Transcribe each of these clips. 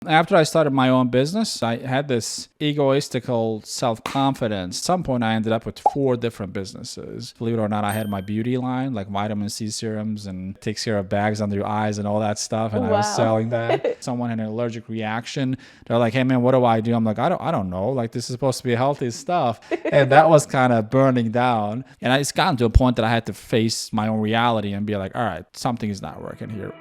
After I started my own business, I had this egoistical self-confidence. At some point, I ended up with 4 different businesses. Believe it or not, I had my beauty line, like vitamin C serums and takes care of bags under your eyes and all that stuff. And I was selling that. Someone had an allergic reaction. They're like, hey, man, what do I do? I'm like, I don't know. Like, this is supposed to be healthy stuff. And that was kind of burning down. And it's gotten to a point that I had to face my own reality and be like, all right, something is not working here.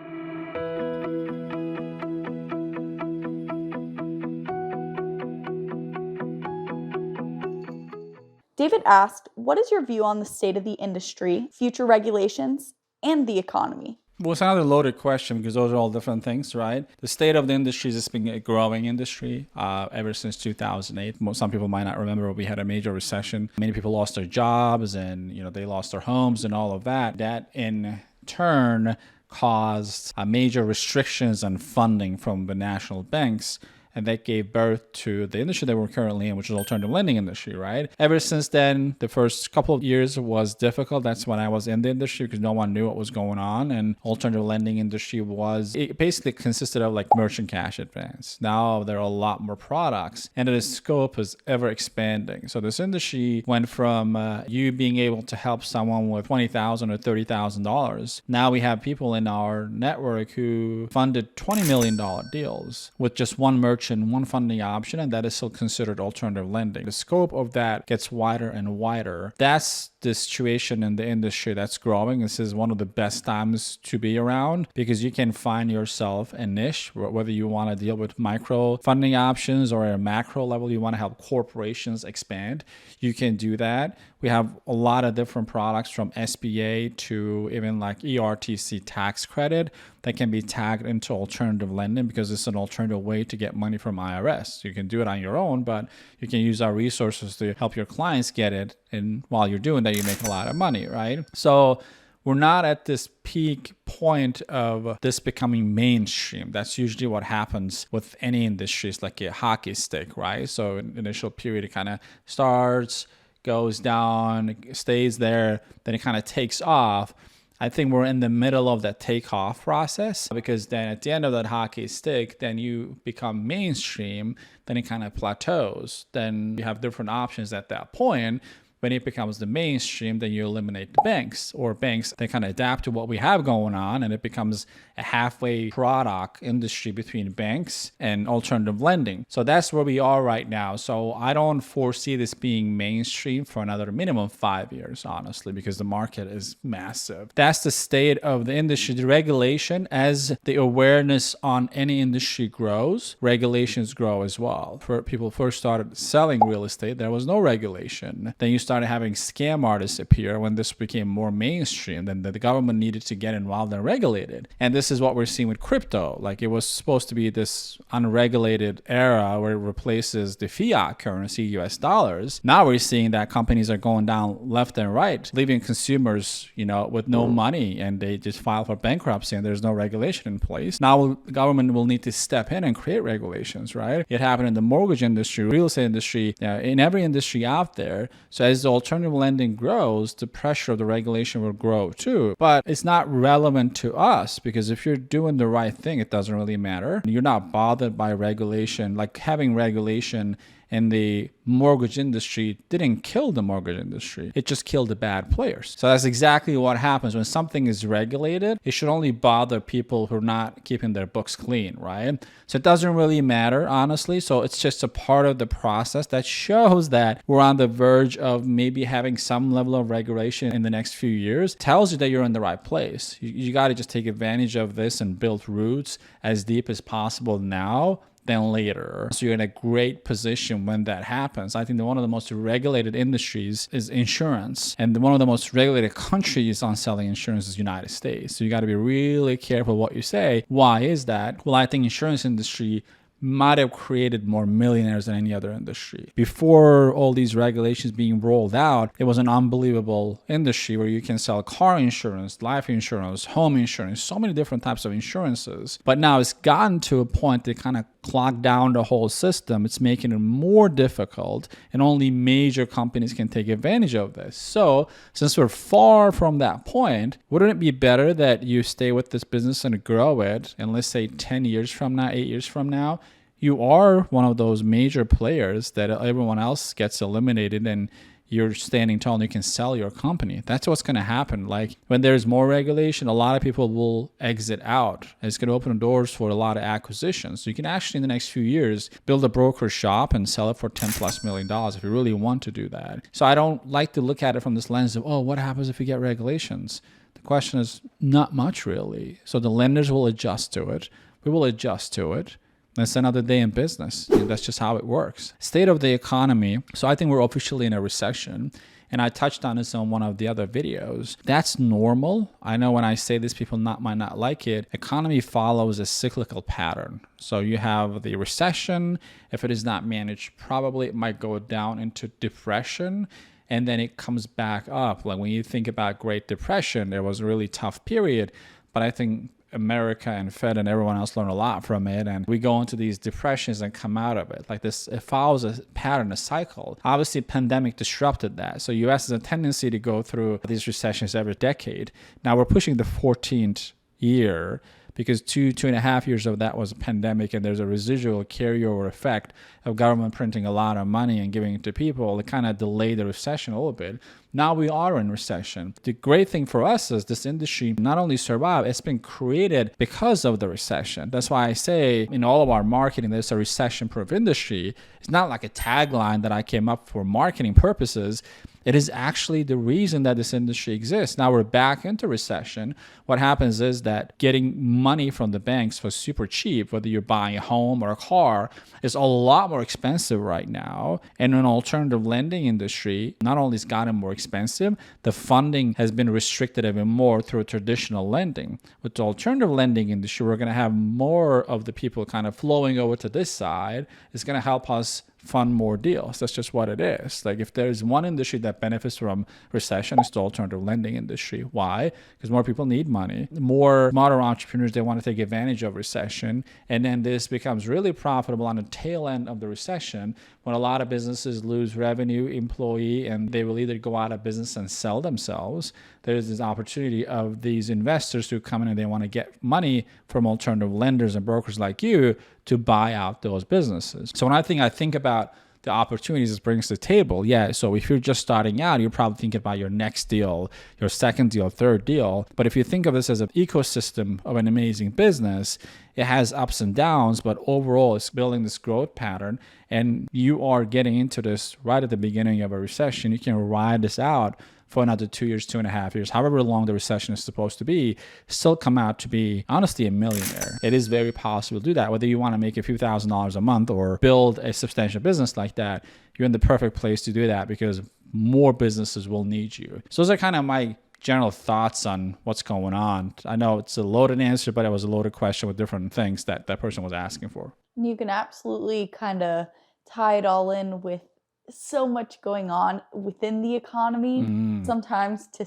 David asked, what is your view on the state of the industry, future regulations, and the economy? Well, it's another loaded question because those are all different things, right? The state of the industry has been a growing industry ever since 2008. Some people might not remember we had a major recession. Many people lost their jobs and they lost their homes and all of that. That in turn caused major restrictions on funding from the national banks. And that gave birth to the industry that we're currently in, which is alternative lending industry, right? Ever since then, the first couple of years was difficult. That's when I was in the industry because no one knew what was going on. And alternative lending industry it basically consisted of like merchant cash advance. Now there are a lot more products and the scope is ever expanding. So this industry went from you being able to help someone with $20,000 or $30,000. Now we have people in our network who funded $20 million deals with just one merchant, one funding option, and that is still considered alternative lending. The scope of that gets wider and wider. That's the situation in the industry that's growing. This is one of the best times to be around because you can find yourself a niche, whether you want to deal with micro funding options or at a macro level, you want to help corporations expand. You can do that. We have a lot of different products from SBA to even like ERTC tax credit that can be tagged into alternative lending because it's an alternative way to get money from IRS. You can do it on your own, but you can use our resources to help your clients get it. And while you're doing that, you make a lot of money, right? So we're not at this peak point of this becoming mainstream. That's usually what happens with any industry. It's like a hockey stick, right? So in the initial period, it kind of starts, goes down, stays there, then it kind of takes off. I think we're in the middle of that takeoff process because then at the end of that hockey stick, then you become mainstream, then it kind of plateaus. Then you have different options at that point. When it becomes the mainstream, then you eliminate the banks, or banks, they kind of adapt to what we have going on, and it becomes a halfway product industry between banks and alternative lending. So that's where we are right now. So I don't foresee this being mainstream for another minimum 5 years, honestly, because the market is massive. That's the state of the industry. The regulation, as the awareness on any industry grows, regulations grow as well. For people first started selling real estate, there was no regulation. Then you started having scam artists appear when this became more mainstream. Then the government needed to get involved and regulate it. And this is what we're seeing with crypto. Like, it was supposed to be this unregulated era where it replaces the fiat currency, US dollars. Now we're seeing that companies are going down left and right, leaving consumers, with no money, and they just file for bankruptcy and there's no regulation in place. Now the government will need to step in and create regulations, right? It happened in the mortgage industry, real estate industry, in every industry out there. So as the alternative lending grows, the pressure of the regulation will grow too. But it's not relevant to us because if you're doing the right thing, it doesn't really matter. You're not bothered by regulation. Like, having regulation in the mortgage industry didn't kill the mortgage industry. It just killed the bad players. So that's exactly what happens when something is regulated. It should only bother people who are not keeping their books clean, right? So it doesn't really matter, honestly. So it's just a part of the process that shows that we're on the verge of maybe having some level of regulation in the next few years. Tells you that you're in the right place. You got to just take advantage of this and build roots as deep as possible now than later. So you're in a great position when that happens. I think that one of the most regulated industries is insurance. And one of the most regulated countries on selling insurance is the United States. So you got to be really careful what you say. Why is that? Well, I think insurance industry might have created more millionaires than any other industry. Before all these regulations being rolled out, it was an unbelievable industry where you can sell car insurance, life insurance, home insurance, so many different types of insurances. But now it's gotten to a point that kind of clog down the whole system. It's making it more difficult, and only major companies can take advantage of this. So since we're far from that point, wouldn't it be better that you stay with this business and grow it? And let's say 10 years from now, 8 years from now, you are one of those major players that everyone else gets eliminated, and you're standing tall and you can sell your company. That's what's going to happen. Like when there's more regulation, a lot of people will exit out. It's going to open the doors for a lot of acquisitions. So you can actually, in the next few years, build a broker shop and sell it for $10+ million if you really want to do that. So I don't like to look at it from this lens of, oh, what happens if we get regulations? The question is not much really. So the lenders will adjust to it. We will adjust to it. It's another day in business. And that's just how it works. State of the economy. So I think we're officially in a recession. And I touched on this on one of the other videos. That's normal. I know when I say this, people might not like it. Economy follows a cyclical pattern. So you have the recession. If it is not managed, probably it might go down into depression. And then it comes back up. Like when you think about Great Depression, there was a really tough period. But I think America and Fed and everyone else learn a lot from it, and we go into these depressions and come out of it. Like this, it follows a pattern, a cycle. Obviously, pandemic disrupted that. So US has a tendency to go through these recessions every decade. Now we're pushing the 14th year because 2.5 years of that was a pandemic, and there's a residual carryover effect of government printing a lot of money and giving it to people. It kind of delayed the recession a little bit. Now we are in recession. The great thing for us is this industry not only survived, it's been created because of the recession. That's why I say in all of our marketing, there's a recession-proof industry. It's not like a tagline that I came up for marketing purposes. It is actually the reason that this industry exists. Now we're back into recession. What happens is that getting money from the banks for super cheap, whether you're buying a home or a car, is a lot more expensive right now. And an alternative lending industry, not only has gotten more expensive, the funding has been restricted even more through traditional lending. With the alternative lending industry, we're going to have more of the people kind of flowing over to this side. It's going to help us fund more deals. That's just what it is. Like if there's one industry that benefits from recession, it's the alternative lending industry. Why? Because more people need money. More modern entrepreneurs, they want to take advantage of recession. And then this becomes really profitable on the tail end of the recession when a lot of businesses lose revenue, employee, and they will either go out of business and sell themselves. There's this opportunity of these investors who come in and they want to get money from alternative lenders and brokers like you to buy out those businesses. So when I think about the opportunities this brings to the table, yeah, so if you're just starting out, you're probably thinking about your next deal, your second deal, third deal. But if you think of this as an ecosystem of an amazing business, it has ups and downs, but overall it's building this growth pattern, and you are getting into this right at the beginning of a recession. You can ride this out for another 2 years, 2.5 years, however long the recession is supposed to be, still come out to be, honestly, a millionaire. It is very possible to do that. Whether you want to make a few $1,000s a month or build a substantial business like that, you're in the perfect place to do that because more businesses will need you. So those are kind of my general thoughts on what's going on. I know it's a loaded answer, but it was a loaded question with different things that that person was asking for. You can absolutely kind of tie it all in with so much going on within the economy. Sometimes to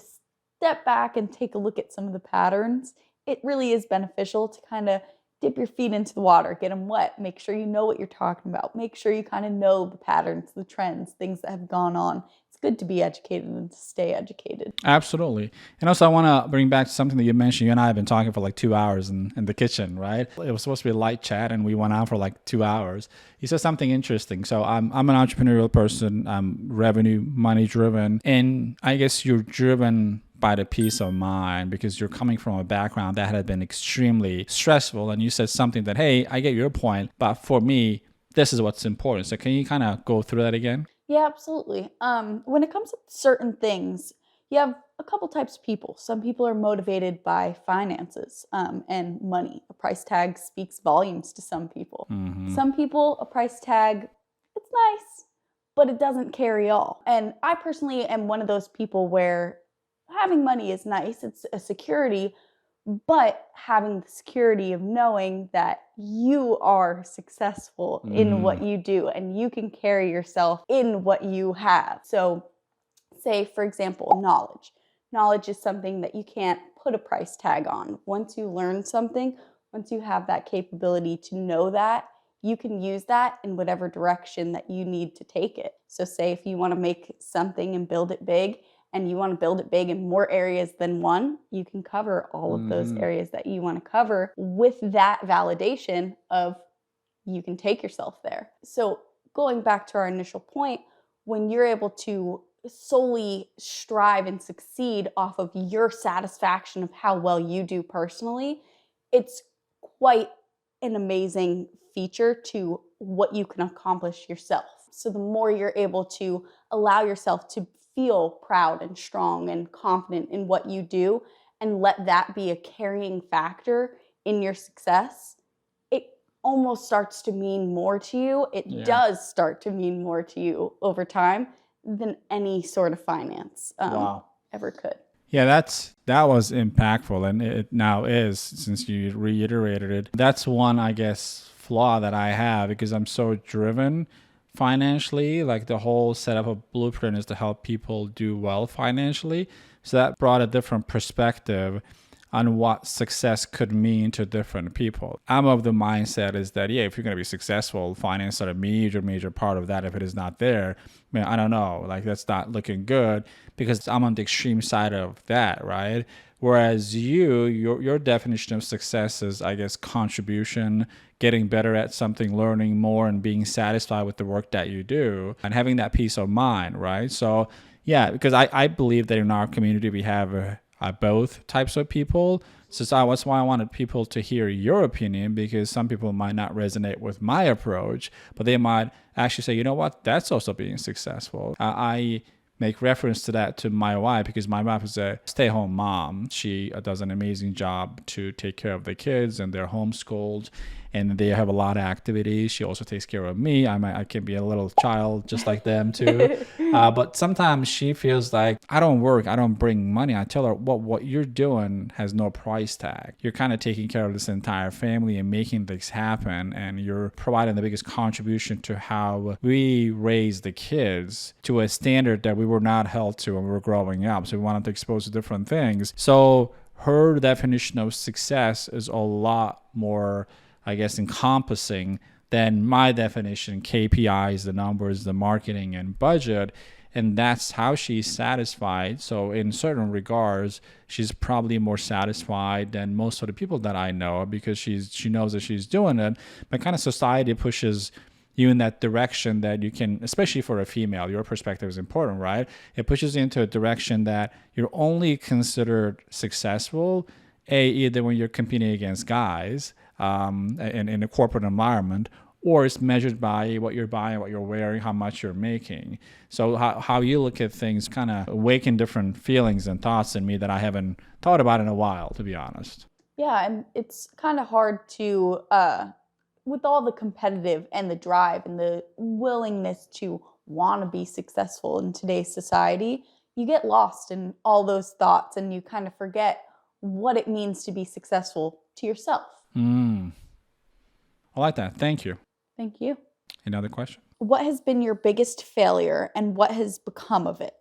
step back and take a look at some of the patterns, it really is beneficial to kind of dip your feet into the water, get them wet, make sure you know what you're talking about, make sure you kind of know the patterns, the trends, things that have gone on. It's good to be educated and to stay educated. Absolutely. And also I want to bring back something that you mentioned. You and I have been talking for like 2 hours in the kitchen, right? It was supposed to be a light chat and we went on for like 2 hours. You said something interesting. So I'm an entrepreneurial person. I'm revenue, money driven. And I guess you're driven by the peace of mind because you're coming from a background that had been extremely stressful. And you said something that, hey, I get your point, but for me, this is what's important. So can you kind of go through that again? Yeah, absolutely. When it comes to certain things, you have a couple types of people. Some people are motivated by finances and money. A price tag speaks volumes to some people. Some people, a price tag, it's nice, but it doesn't carry all. And I personally am one of those people where having money is nice. It's a security, but having the security of knowing that you are successful in what you do and you can carry yourself in what you have. So say, for example, knowledge. Knowledge is something that you can't put a price tag on. Once you learn something, once you have that capability to know that, you can use that in whatever direction that you need to take it. So say if you want to make something and build it big, and you want to build it big in more areas than one, you can cover all of those areas that you want to cover with that validation of you can take yourself there. So going back to our initial point, when you're able to solely strive and succeed off of your satisfaction of how well you do personally, it's quite an amazing feature to what you can accomplish yourself. So the more you're able to allow yourself to feel proud and strong and confident in what you do and let that be a carrying factor in your success, it almost starts to mean more to you. It does start to mean more to you over time than any sort of finance ever could. Yeah, that was impactful, and it now is, since you reiterated it. That's one, I guess, flaw that I have, because I'm so driven financially. Like, the whole setup of Blueprint is to help people do well financially. So that brought a different perspective on what success could mean to different people. I'm of the mindset is that, if you're going to be successful, finance are a major part of that. If it is not there, man, I don't know, like, that's not looking good, because I'm on the extreme side of that, right? Whereas your definition of success is, I guess, contribution, getting better at something, learning more, and being satisfied with the work that you do, and having that peace of mind, right? So, because I believe that in our community we have both types of people. So that's why I wanted people to hear your opinion, because some people might not resonate with my approach, but they might actually say, you know what, that's also being successful. I make reference to that to my wife, because my wife is a stay-at-home mom. She does an amazing job to take care of the kids, and they're homeschooled, and they have a lot of activities. She also takes care of me. I can be a little child just like them too. But sometimes she feels like, I don't work, I don't bring money. I tell her, what you're doing has no price tag. You're kind of taking care of this entire family and making things happen, and you're providing the biggest contribution to how we raise the kids to a standard that we were not held to when we were growing up. So we wanted to expose to different things. So her definition of success is a lot more, I guess, encompassing than my definition: KPIs, the numbers, the marketing, and budget. And that's how she's satisfied. So in certain regards, she's probably more satisfied than most of the people that I know, because she knows that she's doing it. But kind of society pushes you in that direction that you can, especially for a female, your perspective is important, right? It pushes you into a direction that you're only considered successful, either when you're competing against guys, in a corporate environment, or it's measured by what you're buying, what you're wearing, how much you're making. So how you look at things kind of awaken different feelings and thoughts in me that I haven't thought about in a while, to be honest. Yeah, and it's kind of hard to, with all the competitive and the drive and the willingness to want to be successful in today's society, you get lost in all those thoughts, and you kind of forget what it means to be successful to yourself. I like that. Thank you. Thank you. Another question? What has been your biggest failure, and what has become of it?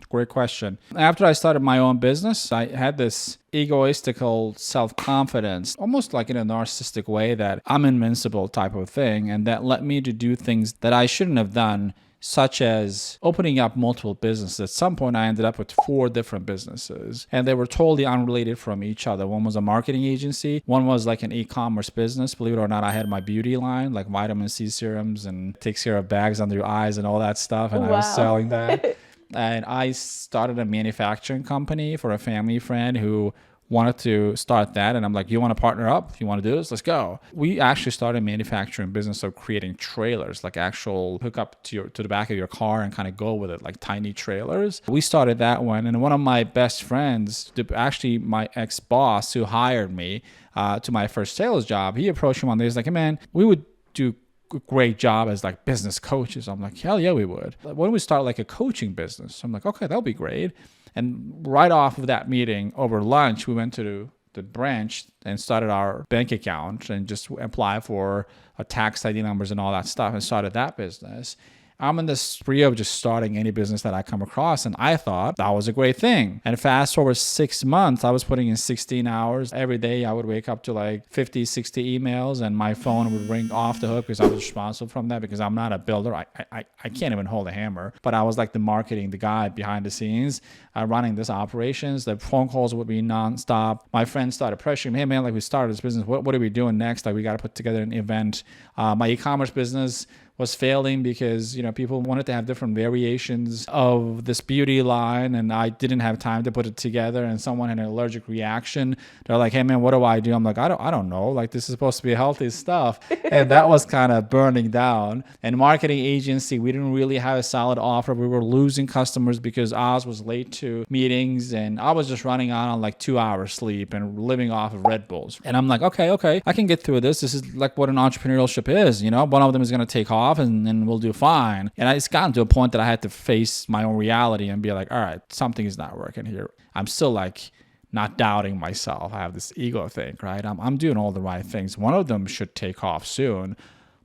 Great question. After I started my own business, I had this egoistical self-confidence, almost like in a narcissistic way, that I'm invincible type of thing. And that led me to do things that I shouldn't have done, such as opening up multiple businesses. At some point, I ended up with 4 different businesses, and they were totally unrelated from each other. One was a marketing agency. One was like an e-commerce business. Believe it or not, I had my beauty line, like vitamin C serums and takes care of bags under your eyes and all that stuff. And I was selling that. And I started a manufacturing company for a family friend who wanted to start that. And I'm like, you want to partner up? You want to do this? Let's go. We actually started a manufacturing business of creating trailers, like actual hook up to the back of your car and kind of go with it, like tiny trailers. We started that one. And one of my best friends, actually my ex-boss who hired me to my first sales job, he approached me one day. He's like, hey man, we would do a great job as like business coaches. I'm like, hell yeah, we would. Why don't we start like a coaching business? I'm like, okay, that'll be great. And right off of that meeting over lunch, we went to the branch and started our bank account and just applied for a tax ID numbers and all that stuff and started that business. I'm in this spree of just starting any business that I come across. And I thought that was a great thing. And fast forward 6 months, I was putting in 16 hours. Every day I would wake up to like 50, 60 emails and my phone would ring off the hook because I was responsible from that because I'm not a builder. I can't even hold a hammer. But I was like the marketing, the guy behind the scenes, running this operations. The phone calls would be nonstop. My friends started pressuring me, hey man, like we started this business. What are we doing next? Like we got to put together an event. My e-commerce business was failing because, people wanted to have different variations of this beauty line and I didn't have time to put it together, and someone had an allergic reaction. They're like, hey man, what do I do? I'm like, I don't know. Like this is supposed to be healthy stuff. And that was kind of burning down. And marketing agency, we didn't really have a solid offer. We were losing customers because Oz was late to meetings and I was just running on like 2 hours sleep and living off of Red Bulls. And I'm like, okay, I can get through this. This is like what an entrepreneurship is, one of them is going to take off and then we'll do fine. And it's gotten to a point that I had to face my own reality and be like, all right, something is not working here. I'm still like not doubting myself. I have this ego thing, right? I'm doing all the right things. One of them should take off soon,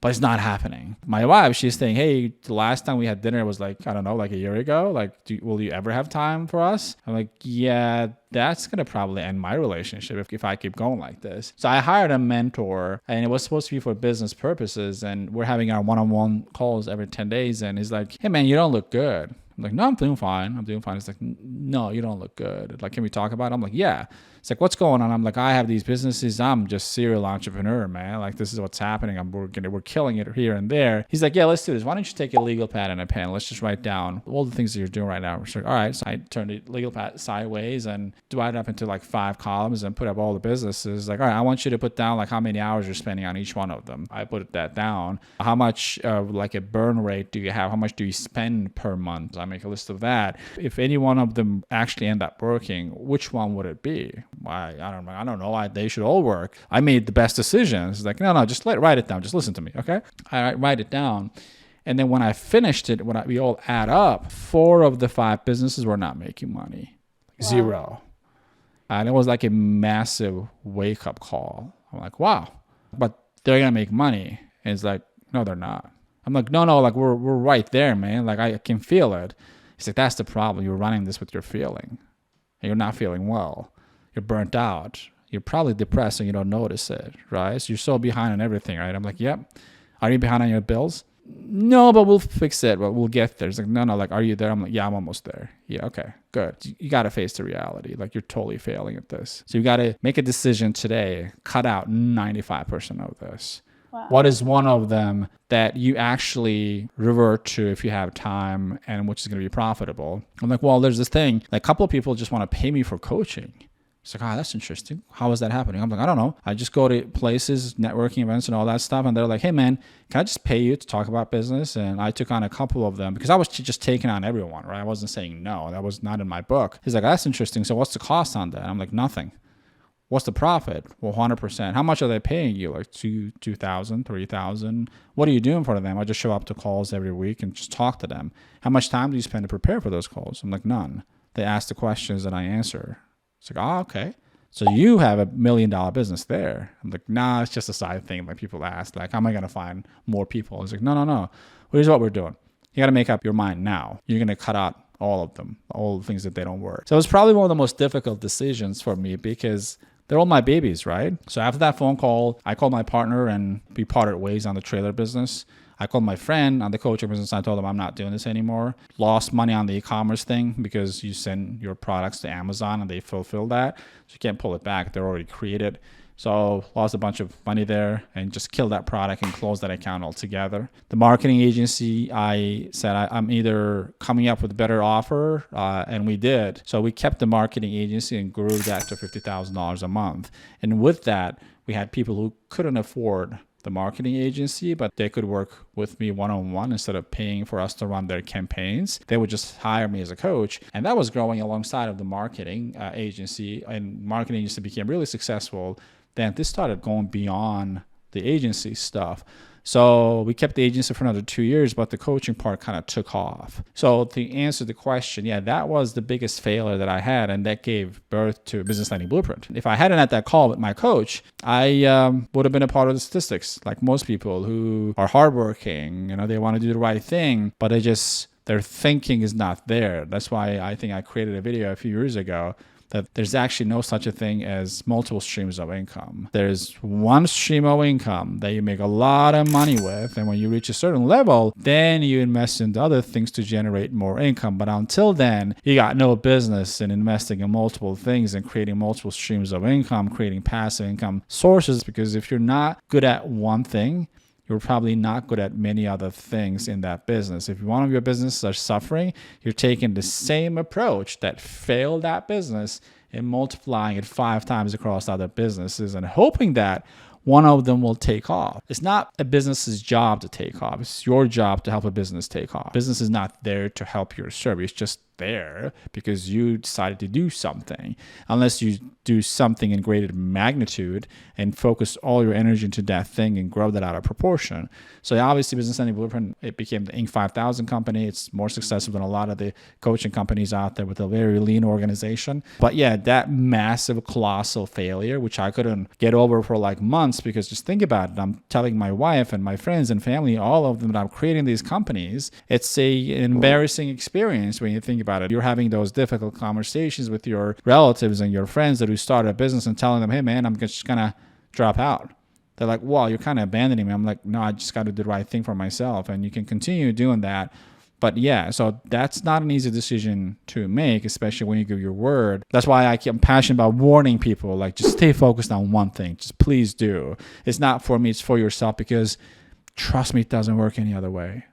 but it's not happening. My wife, she's saying, hey, the last time we had dinner was like, I don't know, like a year ago. Like, will you ever have time for us? I'm like, yeah, that's going to probably end my relationship if I keep going like this. So I hired a mentor and it was supposed to be for business purposes. And we're having our one-on-one calls every 10 days. And he's like, hey man, you don't look good. I'm like, no, I'm doing fine. It's like, no, you don't look good. Like, can we talk about it? I'm like, yeah. It's like, what's going on? I'm like, I have these businesses. I'm just serial entrepreneur, man. Like, this is what's happening. We're killing it here and there. He's like, yeah, let's do this. Why don't you take a legal pad and a pen? Let's just write down all the things that you're doing right now. We're like, all right. So I turned the legal pad sideways and divided up into like 5 columns and put up all the businesses. Like, all right, I want you to put down like how many hours you're spending on each one of them. I put that down. How much like a burn rate do you have? How much do you spend per month? I make a list of that. If any one of them actually end up working, which one would it be? I don't know. They should all work. I made the best decisions. It's like, no, just write it down. Just listen to me, okay? I write it down. And then when I finished it, we all add up, 4 of the 5 businesses were not making money. Wow. 0. And it was like a massive wake-up call. I'm like, wow. But they're going to make money. And it's like, no, they're not. I'm like, no, like we're right there, man. Like I can feel it. He's like, that's the problem. You're running this with your feeling. And you're not feeling well. You're burnt out. You're probably depressed and you don't notice it, right? So you're so behind on everything, right? I'm like, yep. Are you behind on your bills? No, but we'll fix it. But we'll get there. It's like, no, like, are you there? I'm like, yeah, I'm almost there. Yeah, okay, good. You got to face the reality. Like, you're totally failing at this. So you got to make a decision today. Cut out 95% of this. Wow. What is one of them that you actually revert to if you have time and which is going to be profitable? I'm like, well, there's this thing. Like, a couple of people just want to pay me for coaching. It's like, that's interesting. How is that happening? I'm like, I don't know. I just go to places, networking events and all that stuff. And they're like, hey, man, can I just pay you to talk about business? And I took on a couple of them because I was just taking on everyone, right? I wasn't saying no. That was not in my book. He's like, that's interesting. So what's the cost on that? I'm like, nothing. What's the profit? Well, 100%. How much are they paying you? Like $2,000, $3,000? What are you doing for them? I just show up to calls every week and just talk to them. How much time do you spend to prepare for those calls? I'm like, none. They ask the questions and I answer. It's like, oh, okay. So you have $1 million business there. I'm like, nah, it's just a side thing. Like people ask, like, how am I going to find more people? It's like, no. Here's what we're doing. You got to make up your mind now. You're going to cut out all of them, all the things that they don't work. So it was probably one of the most difficult decisions for me because they're all my babies, right? So after that phone call, I called my partner and we parted ways on the trailer business. I called my friend on the coaching business. I told him I'm not doing this anymore. Lost money on the e-commerce thing because you send your products to Amazon and they fulfill that. So you can't pull it back. They're already created. So lost a bunch of money there and just killed that product and closed that account altogether. The marketing agency, I said I'm either coming up with a better offer, and we did. So we kept the marketing agency and grew that to $50,000 a month. And with that, we had people who couldn't afford the marketing agency, but they could work with me one-on-one instead of paying for us to run their campaigns. They would just hire me as a coach. And that was growing alongside of the marketing agency. And marketing agency became really successful. Then this started going beyond the agency stuff. So we kept the agency for another 2 years, but the coaching part kind of took off. So to answer the question, yeah, that was the biggest failure that I had, and that gave birth to Business Landing Blueprint. If I hadn't had that call with my coach, I would have been a part of the statistics, like most people who are hardworking. They want to do the right thing, but their thinking is not there. That's why I think I created a video a few years ago that there's actually no such a thing as multiple streams of income. There's one stream of income that you make a lot of money with, and when you reach a certain level, then you invest into other things to generate more income. But until then, you got no business in investing in multiple things and creating multiple streams of income, creating passive income sources, because if you're not good at one thing, you're probably not good at many other things in that business. If one of your businesses are suffering, you're taking the same approach that failed that business and multiplying it 5 times across other businesses and hoping that one of them will take off. It's not a business's job to take off. It's your job to help a business take off. Business is not there to help your service. It's just there because you decided to do something. Unless you do something in greater magnitude and focus all your energy into that thing and grow that out of proportion. So obviously Business Landing Blueprint, it became the Inc. 5000 company. It's more successful than a lot of the coaching companies out there with a very lean organization. But yeah, that massive, colossal failure, which I couldn't get over for like months, because just think about it. I'm telling my wife and my friends and family, all of them, that I'm creating these companies. It's an embarrassing experience when you think about it. You're having those difficult conversations with your relatives and your friends that who started a business and telling them, hey man, I'm just gonna drop out. They're like, well, you're kind of abandoning me. I'm like, no, I just got to do the right thing for myself. And you can continue doing that. But yeah, so that's not an easy decision to make, especially when you give your word. That's why I'm passionate about warning people, like, just stay focused on one thing. Just please do. It's not for me, it's for yourself, because trust me, it doesn't work any other way.